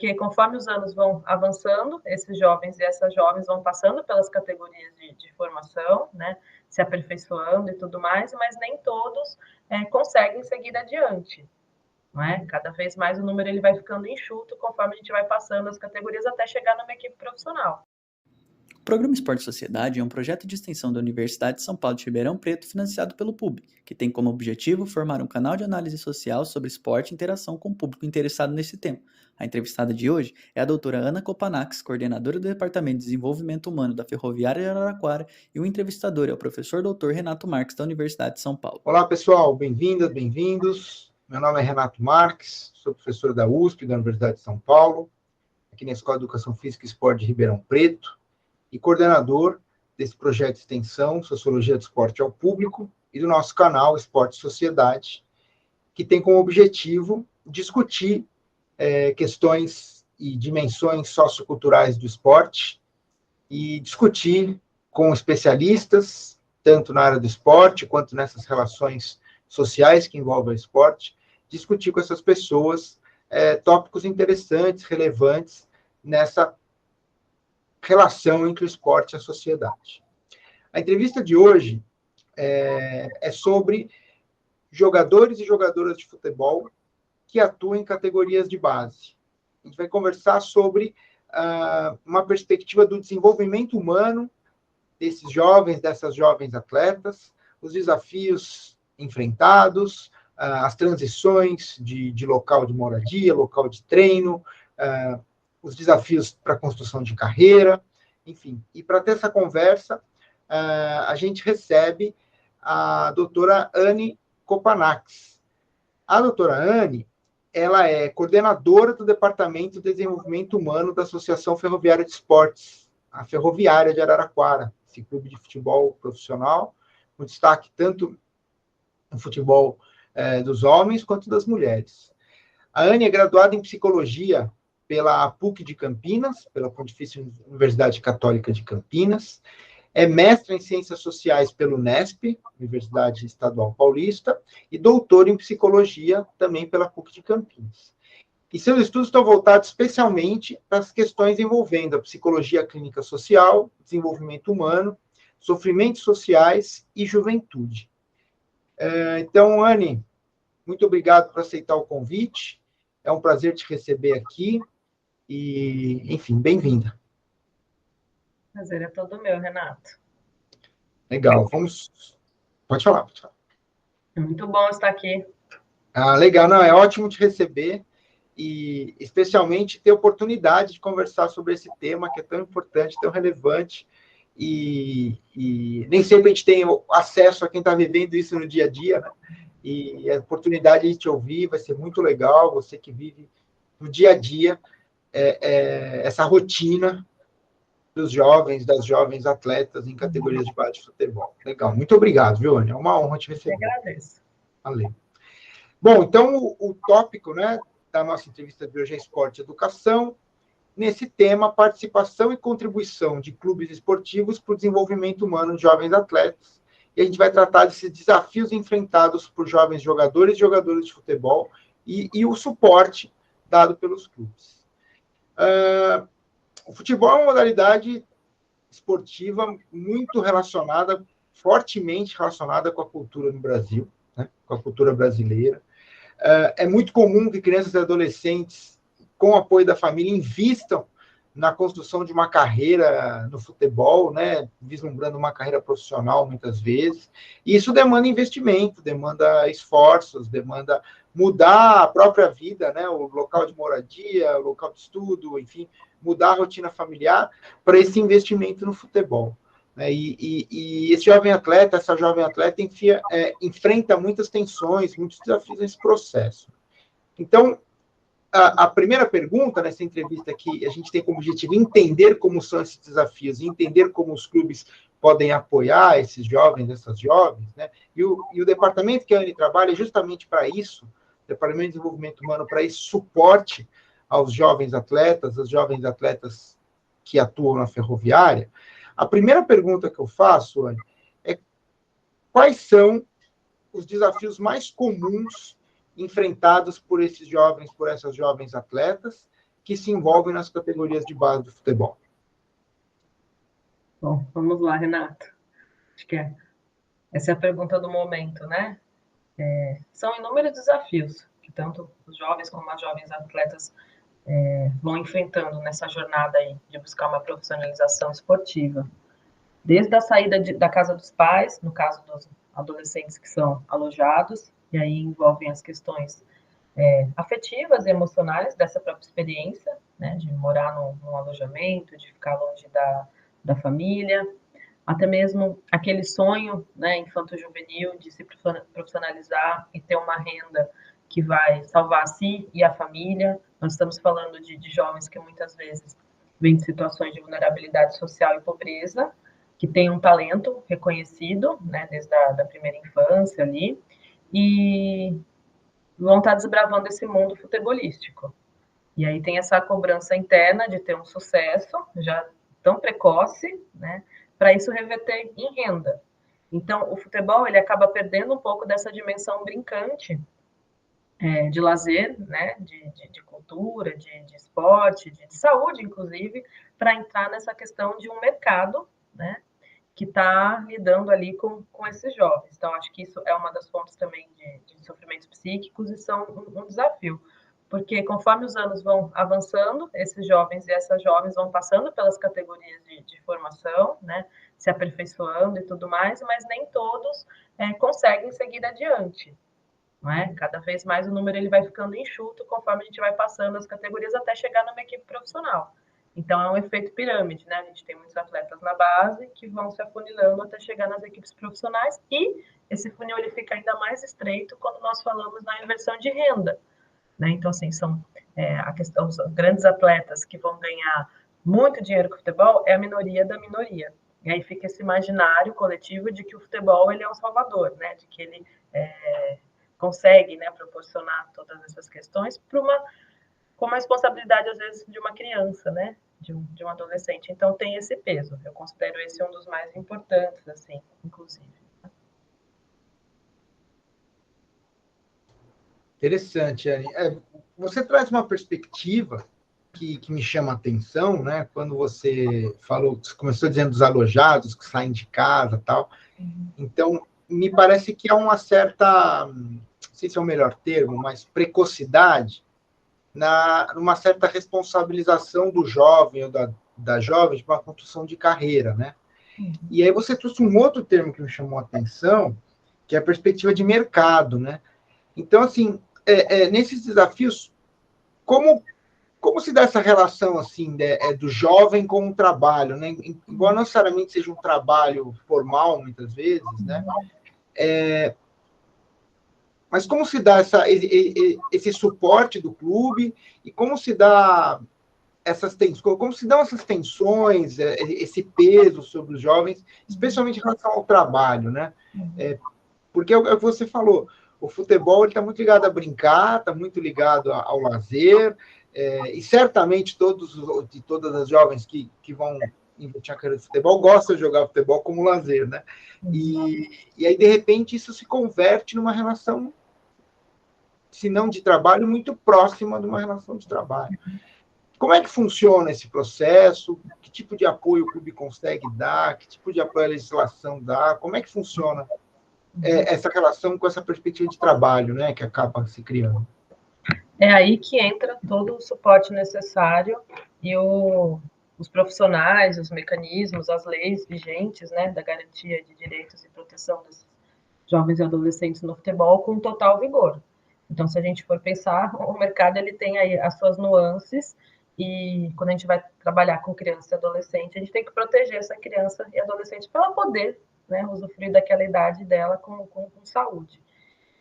porque conforme os anos vão avançando, esses jovens e essas jovens vão passando pelas categorias de formação, né, se aperfeiçoando e tudo mais, mas nem todos conseguem seguir adiante. Não é? Cada vez mais o número ele vai ficando enxuto conforme a gente vai passando as categorias até chegar numa equipe profissional. O Programa Esporte Sociedade é um projeto de extensão da Universidade de São Paulo de Ribeirão Preto financiado pelo PUB, que tem como objetivo formar um canal de análise social sobre esporte e interação com o público interessado nesse tema. A entrevistada de hoje é a doutora Ana Kopanax, coordenadora do Departamento de Desenvolvimento Humano da Ferroviária de Araraquara, e o entrevistador é o professor doutor Renato Marques, da Universidade de São Paulo. Olá, pessoal, bem-vindas, bem-vindos. Meu nome é Renato Marques, sou professor da USP, da Universidade de São Paulo, aqui na Escola de Educação Física e Esporte de Ribeirão Preto, e coordenador desse projeto de extensão Sociologia do Esporte ao Público e do nosso canal Esporte Sociedade, que tem como objetivo discutir questões e dimensões socioculturais do esporte e discutir com especialistas, tanto na área do esporte quanto nessas relações sociais que envolvem o esporte, discutir com essas pessoas tópicos interessantes, relevantes nessa relação entre o esporte e a sociedade. A entrevista de hoje é sobre jogadores e jogadoras de futebol que atuam em categorias de base. A gente vai conversar sobre uma perspectiva do desenvolvimento humano desses jovens, dessas jovens atletas, os desafios enfrentados, as transições de local de moradia, local de treino, os desafios para a construção de carreira, enfim. E para ter essa conversa, a gente recebe a doutora Anne Kopanax. A doutora Anne, ela é coordenadora do Departamento de Desenvolvimento Humano da Associação Ferroviária de Esportes, a Ferroviária de Araraquara, esse clube de futebol profissional, com destaque tanto no futebol dos homens quanto das mulheres. A Anne é graduada em Psicologia pela PUC de Campinas, pela Pontifícia Universidade Católica de Campinas, é mestra em Ciências Sociais pela Unesp, Universidade Estadual Paulista, e doutora em Psicologia também pela PUC de Campinas. E seus estudos estão voltados especialmente para as questões envolvendo a psicologia clínica social, desenvolvimento humano, sofrimentos sociais e juventude. Então, Anne, muito obrigado por aceitar o convite. É um prazer te receber aqui. E, enfim, bem-vinda. Prazer é todo meu, Renato. Legal, Pode falar. É muito bom estar aqui. Legal, não, é ótimo te receber e especialmente ter a oportunidade de conversar sobre esse tema que é tão importante, tão relevante e nem sempre a gente tem acesso a quem está vivendo isso no dia a dia, né? E a oportunidade de te ouvir vai ser muito legal, você que vive no dia a dia essa rotina dos jovens, das jovens atletas em categorias de base de futebol. Legal, muito obrigado, viu, Anne? É uma honra te receber. Eu agradeço. Valeu. Bom, então o tópico, né, da nossa entrevista de hoje é esporte e educação. Nesse tema, participação e contribuição de clubes esportivos para o desenvolvimento humano de jovens atletas. E a gente vai tratar desses desafios enfrentados por jovens jogadores e jogadoras de futebol e o suporte dado pelos clubes. O futebol é uma modalidade esportiva muito relacionada, fortemente relacionada com a cultura no Brasil, né, com a cultura brasileira. É muito comum que crianças e adolescentes, com o apoio da família, invistam na construção de uma carreira no futebol, né, vislumbrando uma carreira profissional muitas vezes. E isso demanda investimento, demanda esforços, demanda mudar a própria vida, né, o local de moradia, o local de estudo, enfim, mudar a rotina familiar para esse investimento no futebol. Né? E esse jovem atleta, essa jovem atleta enfrenta muitas tensões, muitos desafios nesse processo. Então, a primeira pergunta nessa entrevista aqui, a gente tem como objetivo entender como são esses desafios, entender como os clubes podem apoiar esses jovens, essas jovens, né? E o departamento que a Anne trabalha é justamente para isso, o Departamento de Desenvolvimento Humano, para esse suporte aos jovens atletas, as jovens atletas que atuam na ferroviária. A primeira pergunta que eu faço, Anne, é quais são os desafios mais comuns enfrentados por esses jovens, por essas jovens atletas, que se envolvem nas categorias de base do futebol? Bom, vamos lá, Renato. Acho que essa é a pergunta do momento, né? São inúmeros desafios que tanto os jovens como as jovens atletas vão enfrentando nessa jornada aí de buscar uma profissionalização esportiva. Desde a saída da casa dos pais, no caso dos adolescentes que são alojados, e aí envolvem as questões afetivas e emocionais dessa própria experiência, né, de morar num alojamento, de ficar longe da família, até mesmo aquele sonho, né, infanto-juvenil de se profissionalizar e ter uma renda que vai salvar a si e a família. Nós estamos falando de jovens que muitas vezes vêm de situações de vulnerabilidade social e pobreza, que têm um talento reconhecido, né, desde a primeira infância ali, e vão estar desbravando esse mundo futebolístico. E aí tem essa cobrança interna de ter um sucesso já tão precoce, né, para isso reverter em renda. Então, o futebol ele acaba perdendo um pouco dessa dimensão brincante de lazer, né, de cultura, de esporte, de saúde, inclusive, para entrar nessa questão de um mercado, né, que está lidando ali com esses jovens. Então, acho que isso é uma das fontes também de sofrimentos psíquicos e são um desafio, porque conforme os anos vão avançando, esses jovens e essas jovens vão passando pelas categorias de formação, né, se aperfeiçoando e tudo mais, mas nem todos conseguem seguir adiante. Não é? Cada vez mais o número ele vai ficando enxuto conforme a gente vai passando as categorias até chegar numa equipe profissional. Então, é um efeito pirâmide, né? A gente tem muitos atletas na base que vão se afunilando até chegar nas equipes profissionais e esse funil ele fica ainda mais estreito quando nós falamos na inversão de renda, né? Então, assim, são a questão dos grandes atletas que vão ganhar muito dinheiro com o futebol é a minoria da minoria. E aí fica esse imaginário coletivo de que o futebol ele é um salvador, né? De que ele consegue, né, proporcionar todas essas questões com uma responsabilidade, às vezes, de uma criança, né? De um adolescente. Então, tem esse peso. Eu considero esse um dos mais importantes, assim, inclusive. Interessante, Anne. Você traz uma perspectiva que me chama a atenção, né? Quando você falou, você começou dizendo dos alojados que saem de casa, tal. Então, me parece que há uma certa, não sei se é o melhor termo, mas precocidade numa certa responsabilização do jovem ou da jovem de uma construção de carreira, né? E aí você trouxe um outro termo que me chamou a atenção, que é a perspectiva de mercado, né? Então, assim, nesses desafios, como se dá essa relação assim do jovem com o trabalho, né? Embora não necessariamente seja um trabalho formal, muitas vezes, né? Mas como se dá esse suporte do clube e como se dá como se dão essas tensões, esse peso sobre os jovens, especialmente em relação ao trabalho, né? Porque é o que você falou, o futebol está muito ligado a brincar, está muito ligado ao lazer, e certamente todas as jovens que vão investir na carreira de futebol gostam de jogar futebol como lazer, né? E aí, de repente, isso se converte numa relação, se não de trabalho, muito próxima de uma relação de trabalho. Como é que funciona esse processo? Que tipo de apoio o clube consegue dar? Que tipo de apoio a legislação dá? Como é que funciona essa relação com essa perspectiva de trabalho, né, que acaba se criando? É aí que entra todo o suporte necessário e os profissionais, os mecanismos, as leis vigentes, né, da garantia de direitos e proteção dos jovens e adolescentes no futebol com total vigor. Então, se a gente for pensar, o mercado ele tem aí as suas nuances e quando a gente vai trabalhar com criança e adolescente, a gente tem que proteger essa criança e adolescente para ela poder, né, usufruir daquela idade dela com saúde.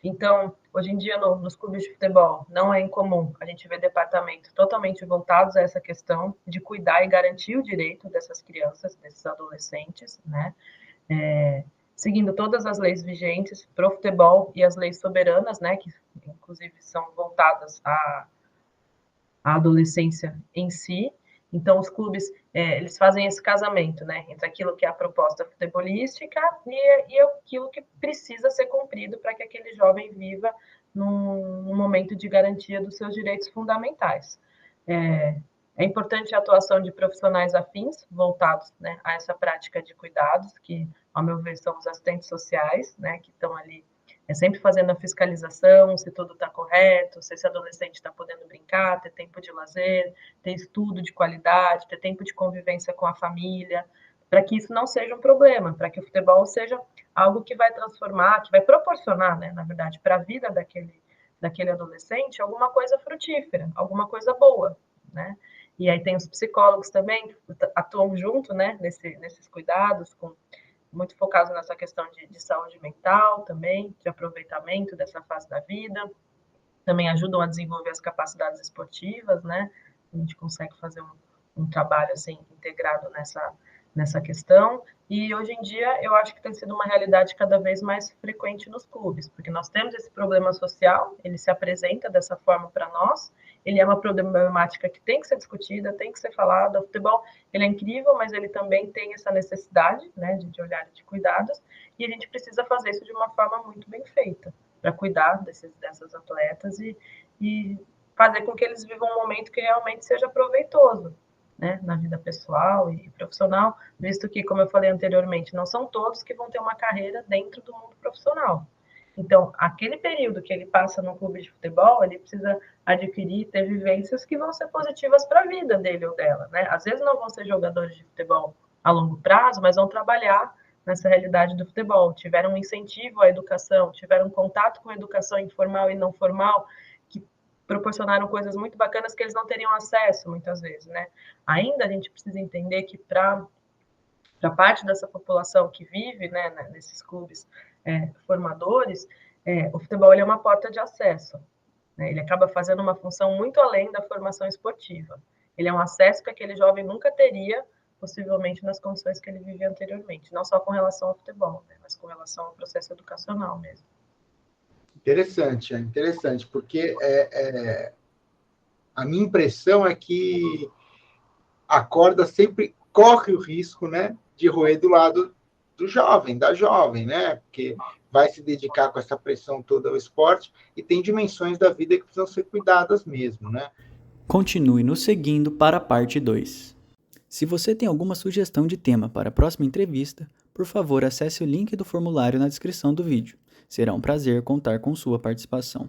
Então, hoje em dia, nos clubes de futebol, não é incomum a gente ver departamentos totalmente voltados a essa questão de cuidar e garantir o direito dessas crianças, desses adolescentes, né? Seguindo todas as leis vigentes para o futebol e as leis soberanas, né? Que, inclusive, são voltadas à adolescência em si. Então, os clubes, eles fazem esse casamento, né, entre aquilo que é a proposta futebolística e aquilo que precisa ser cumprido para que aquele jovem viva num momento de garantia dos seus direitos fundamentais. É importante a atuação de profissionais afins, voltados, né, a essa prática de cuidados, que, ao meu ver, são os assistentes sociais, né, que estão ali sempre fazendo a fiscalização, se tudo está correto, se esse adolescente está podendo brincar, ter tempo de lazer, ter estudo de qualidade, ter tempo de convivência com a família, para que isso não seja um problema, para que o futebol seja algo que vai transformar, que vai proporcionar, né, na verdade, para a vida daquele adolescente, alguma coisa frutífera, alguma coisa boa, né? E aí tem os psicólogos também, que atuam junto, né, nesses cuidados, muito focados nessa questão de saúde mental também, de aproveitamento dessa fase da vida, também ajudam a desenvolver as capacidades esportivas, né? A gente consegue fazer um trabalho assim integrado nessa questão. E hoje em dia eu acho que tem sido uma realidade cada vez mais frequente nos clubes, porque nós temos esse problema social, ele se apresenta dessa forma para nós, ele é uma problemática que tem que ser discutida, tem que ser falada. O futebol, ele é incrível, mas ele também tem essa necessidade, né, de olhar de cuidados, e a gente precisa fazer isso de uma forma muito bem feita, para cuidar dessas atletas e fazer com que eles vivam um momento que realmente seja proveitoso, né, na vida pessoal e profissional, visto que, como eu falei anteriormente, não são todos que vão ter uma carreira dentro do mundo profissional. Então, aquele período que ele passa no clube de futebol, ele precisa adquirir, ter vivências que vão ser positivas para a vida dele ou dela, né? Às vezes não vão ser jogadores de futebol a longo prazo, mas vão trabalhar nessa realidade do futebol, tiveram um incentivo à educação, tiveram contato com a educação informal e não formal, que proporcionaram coisas muito bacanas que eles não teriam acesso, muitas vezes, né? Ainda a gente precisa entender que para parte dessa população que vive, né, nesses clubes formadores, o futebol é uma porta de acesso, né? Ele acaba fazendo uma função muito além da formação esportiva. Ele é um acesso que aquele jovem nunca teria, possivelmente, nas condições que ele vivia anteriormente, não só com relação ao futebol, né, mas com relação ao processo educacional mesmo. Interessante, porque a minha impressão é que a corda sempre corre o risco, né, de roer do lado do jovem, da jovem, né, porque vai se dedicar com essa pressão toda ao esporte e tem dimensões da vida que precisam ser cuidadas mesmo, né. Continue nos seguindo para a parte 2. Se você tem alguma sugestão de tema para a próxima entrevista, por favor acesse o link do formulário na descrição do vídeo. Será um prazer contar com sua participação.